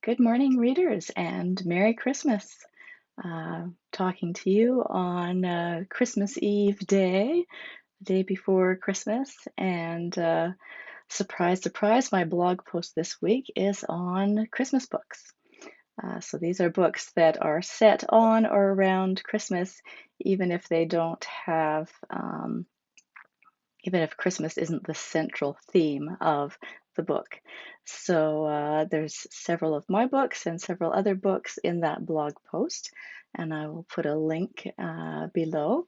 Good morning, readers, and Merry Christmas. Talking to you on Christmas Eve day, the day before Christmas. And surprise, surprise, my blog post this week is on Christmas books. So these are books that are set on or around Christmas, even if they don't have even if Christmas isn't the central theme of the book. So there's several of my books and several other books in that blog post, and I will put a link below.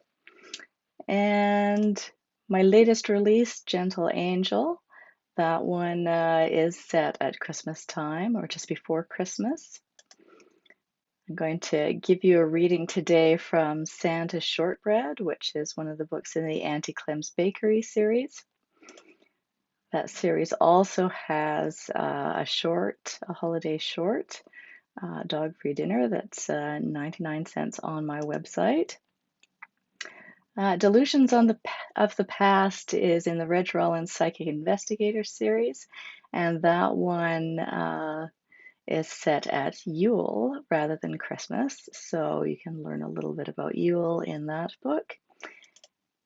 And my latest release, Gentle Angel, that one is set at Christmas time or just before Christmas. I'm going to give you a reading today from Santa's Shortbread, which is one of the books in the Auntie Clem's Bakery series. That series also has a holiday short, Dog Free Dinner, that's 99 cents on my website. Delusions of the Past is in the Reg Rollins Psychic Investigator series, and that one is set at Yule rather than Christmas, so you can learn a little bit about Yule in that book.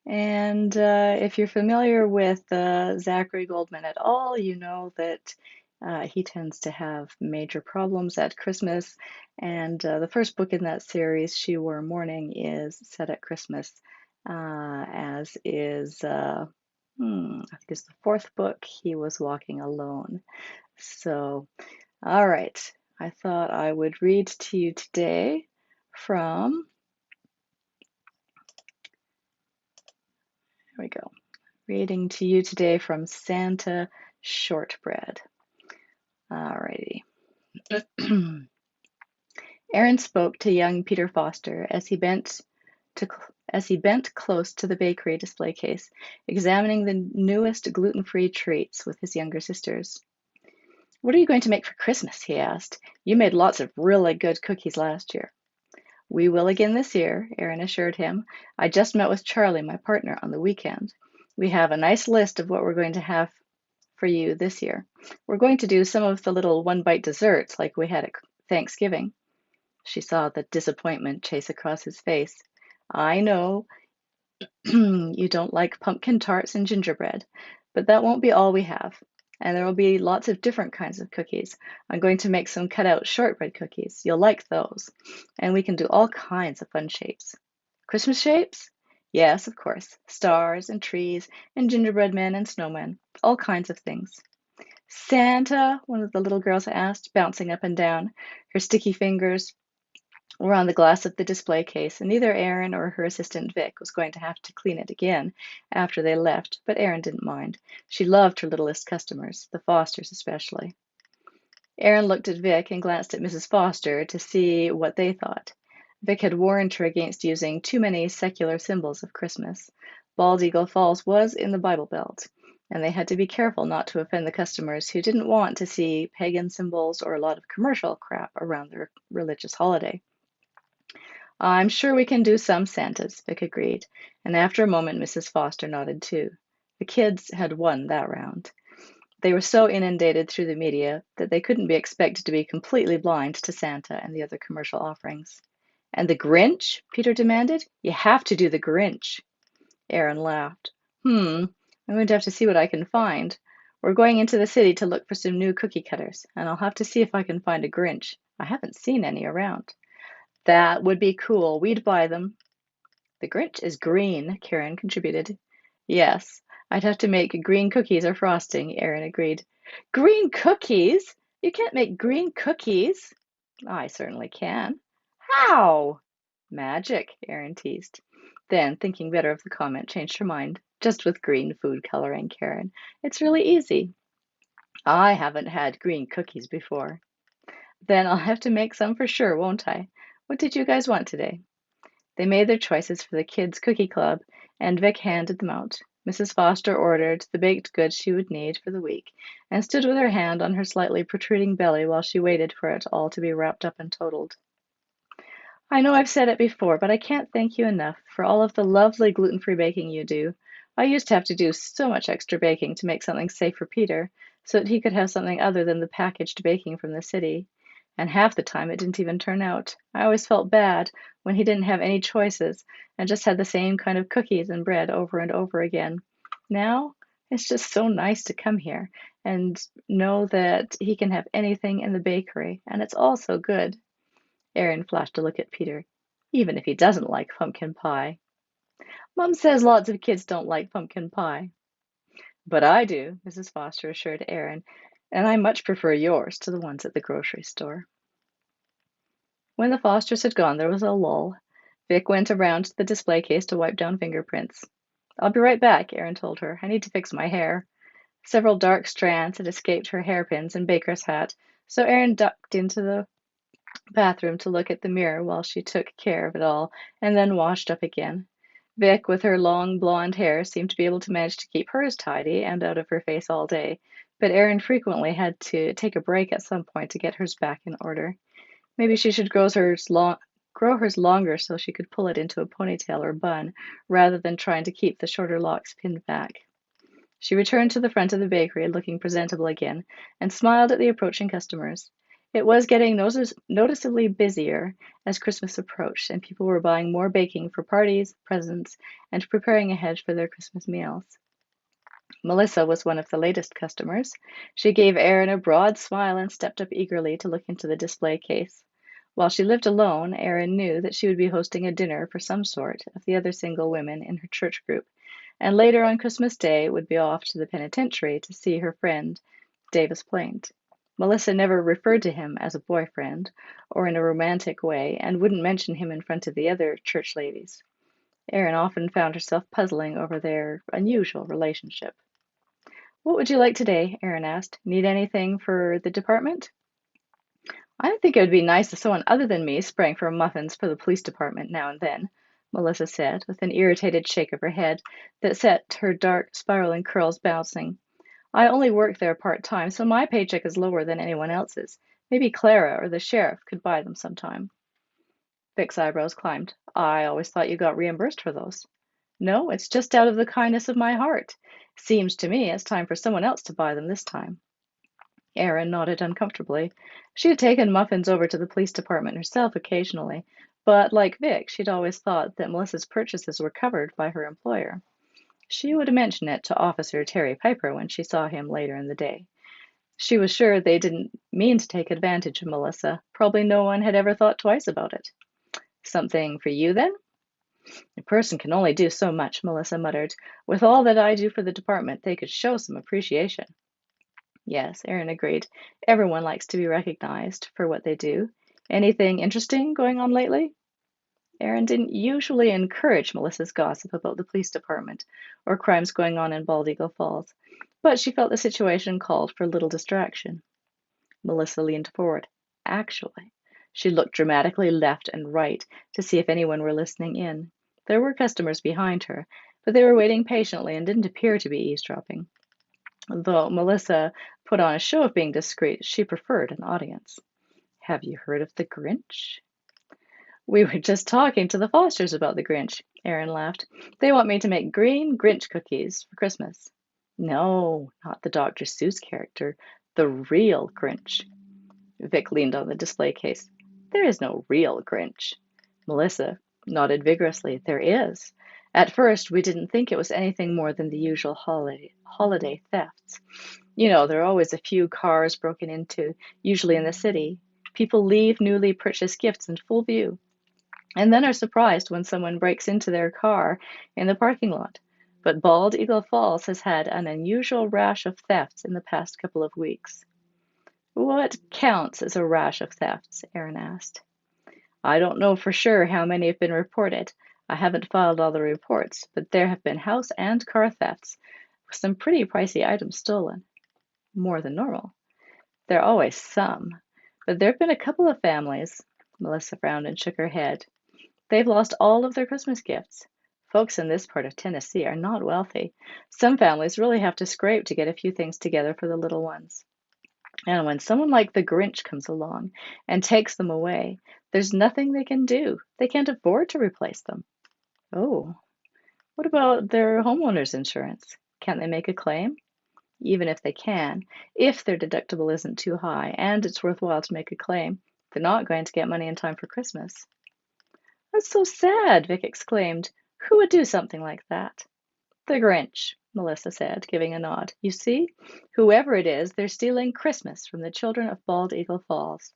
And if you're familiar with Zachary Goldman et al., you know that he tends to have major problems at Christmas. And the first book in that series, She Wore Mourning, is set at Christmas, as is, I think it's the fourth book, He Was Walking Alone. So, all right, I thought I would read to you today from, here we go. Reading to you today from Santa Shortbread. Alrighty. Aaron spoke to young Peter Foster as he bent close to the bakery display case, examining the newest gluten-free treats with his younger sisters. "What are you going to make for Christmas?" he asked. "You made lots of really good cookies last year." "We will again this year," Aaron assured him. "I just met with Charlie, my partner, on the weekend. We have a nice list of what we're going to have for you this year. We're going to do some of the little one-bite desserts like we had at Thanksgiving." She saw the disappointment chase across his face. "I know you don't like pumpkin tarts and gingerbread, but that won't be all we have. And there will be lots of different kinds of cookies. I'm going to make some cut-out shortbread cookies. You'll like those. And we can do all kinds of fun shapes." "Christmas shapes?" "Yes, of course. Stars and trees and gingerbread men and snowmen. All kinds of things." "Santa?" one of the little girls asked, bouncing up and down. Her sticky fingers were on the glass of the display case, and neither Erin or her assistant Vic was going to have to clean it again after they left, but Erin didn't mind. She loved her littlest customers, the Fosters especially. Erin looked at Vic and glanced at Mrs. Foster to see what they thought. Vic had warned her against using too many secular symbols of Christmas. Bald Eagle Falls was in the Bible Belt, and they had to be careful not to offend the customers who didn't want to see pagan symbols or a lot of commercial crap around their religious holiday. "I'm sure we can do some Santas," Vic agreed, and after a moment Mrs. Foster nodded too. The kids had won that round. They were so inundated through the media that they couldn't be expected to be completely blind to Santa and the other commercial offerings. "And the Grinch?" Peter demanded. "You have to do the Grinch." Aaron laughed. I'm going to have to see what I can find. We're going into the city to look for some new cookie cutters, and I'll have to see if I can find a Grinch. I haven't seen any around." "That would be cool. We'd buy them." "The Grinch is green," Karen contributed. "Yes, I'd have to make green cookies or frosting," Aaron agreed. "Green cookies? You can't make green cookies." "I certainly can." "How?" "Magic," Aaron teased. Then, thinking better of the comment, changed her mind. "Just with green food coloring, Karen. It's really easy." "I haven't had green cookies before." "Then I'll have to make some for sure, won't I? What did you guys want today?" They made their choices for the Kids' Cookie Club, and Vic handed them out. Mrs. Foster ordered the baked goods she would need for the week, and stood with her hand on her slightly protruding belly while she waited for it all to be wrapped up and totaled. "I know I've said it before, but I can't thank you enough for all of the lovely gluten-free baking you do. I used to have to do so much extra baking to make something safe for Peter, so that he could have something other than the packaged baking from the city. And half the time it didn't even turn out. I always felt bad when he didn't have any choices and just had the same kind of cookies and bread over and over again. Now, it's just so nice to come here and know that he can have anything in the bakery, and it's all so good. Aaron flashed a look at Peter. Even if he doesn't like pumpkin pie. Mom says lots of kids don't like pumpkin pie. But I do, Mrs. Foster assured Aaron, and I much prefer yours to the ones at the grocery store. When the Fosters had gone, there was a lull. Vic went around to the display case to wipe down fingerprints. I'll be right back, Aaron told her. I need to fix my hair. Several dark strands had escaped her hairpins and baker's hat, so Aaron ducked into the bathroom to look at the mirror while she took care of it all, and then washed up again. Vic, with her long blonde hair, seemed to be able to manage to keep hers tidy and out of her face all day, but Erin frequently had to take a break at some point to get hers back in order. Maybe she should grow hers longer so she could pull it into a ponytail or bun, rather than trying to keep the shorter locks pinned back. She returned to the front of the bakery, looking presentable again, and smiled at the approaching customers. It was getting noticeably busier as Christmas approached, and people were buying more baking for parties, presents, and preparing ahead for their Christmas meals. Melissa was one of the latest customers. She gave Erin a broad smile and stepped up eagerly to look into the display case. While she lived alone, Erin knew that she would be hosting a dinner for some sort of the other single women in her church group, and later on Christmas Day would be off to the penitentiary to see her friend, Davis Plaint. Melissa never referred to him as a boyfriend or in a romantic way, and wouldn't mention him in front of the other church ladies. Erin often found herself puzzling over their unusual relationship. What would you like today? Erin asked. Need anything for the department? I think it would be nice if someone other than me sprang for muffins for the police department now and then, Melissa said, with an irritated shake of her head that set her dark, spiraling curls bouncing. I only work there part-time, so my paycheck is lower than anyone else's. Maybe Clara or the sheriff could buy them sometime. Vic's eyebrows climbed. I always thought you got reimbursed for those. No, it's just out of the kindness of my heart. Seems to me it's time for someone else to buy them this time. Erin nodded uncomfortably. She had taken muffins over to the police department herself occasionally, but like Vic, she'd always thought that Melissa's purchases were covered by her employer. She would mention it to Officer Terry Piper when she saw him later in the day. She was sure they didn't mean to take advantage of Melissa. Probably no one had ever thought twice about it. Something for you, then? A person can only do so much, Melissa muttered. With all that I do for the department, they could show some appreciation. Yes, Erin agreed. Everyone likes to be recognized for what they do. Anything interesting going on lately? Erin didn't usually encourage Melissa's gossip about the police department or crimes going on in Bald Eagle Falls, but she felt the situation called for a little distraction. Melissa leaned forward. Actually, she looked dramatically left and right to see if anyone were listening in. There were customers behind her, but they were waiting patiently and didn't appear to be eavesdropping. Though Melissa put on a show of being discreet, she preferred an audience. Have you heard of the Grinch? We were just talking to the Fosters about the Grinch, Erin laughed. They want me to make green Grinch cookies for Christmas. No, not the Dr. Seuss character, the real Grinch. Vic leaned on the display case. There is no real Grinch. Melissa nodded vigorously. There is. At first, we didn't think it was anything more than the usual holiday thefts. You know, there are always a few cars broken into, usually in the city. People leave newly purchased gifts in full view, and then are surprised when someone breaks into their car in the parking lot. But Bald Eagle Falls has had an unusual rash of thefts in the past couple of weeks. What counts as a rash of thefts? Erin asked. I don't know for sure how many have been reported. I haven't filed all the reports, but there have been house and car thefts, with some pretty pricey items stolen. More than normal. There are always some, but there have been a couple of families. Melissa frowned and shook her head. They've lost all of their Christmas gifts. Folks in this part of Tennessee are not wealthy. Some families really have to scrape to get a few things together for the little ones. And when someone like the Grinch comes along and takes them away, there's nothing they can do. They can't afford to replace them. Oh, what about their homeowner's insurance? Can't they make a claim? Even if they can, if their deductible isn't too high and it's worthwhile to make a claim, They're not going to get money in time for Christmas. That's so sad, Vic exclaimed. Who would do something like that? The Grinch, Melissa said, giving a nod. You see, whoever it is, they're stealing Christmas from the children of Bald Eagle Falls.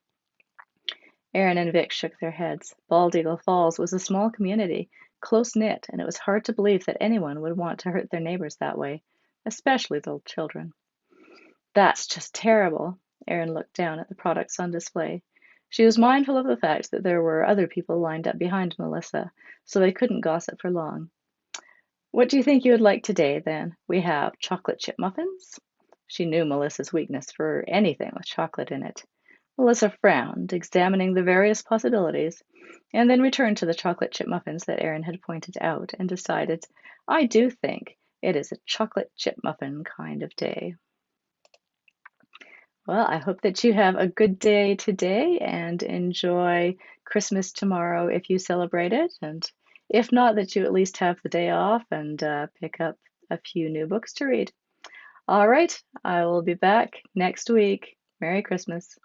Erin and Vic shook their heads. Bald Eagle Falls was a small community, close-knit, and it was hard to believe that anyone would want to hurt their neighbors that way, especially the children. That's just terrible. Erin looked down at the products on display. She was mindful of the fact that there were other people lined up behind Melissa, so they couldn't gossip for long. What do you think you would like today, then? We have chocolate chip muffins. She knew Melissa's weakness for anything with chocolate in it. Melissa frowned, examining the various possibilities, and then returned to the chocolate chip muffins that Erin had pointed out and decided, I do think it is a chocolate chip muffin kind of day. Well, I hope that you have a good day today and enjoy Christmas tomorrow if you celebrate it. And if not, that you at least have the day off and pick up a few new books to read. All right, I will be back next week. Merry Christmas.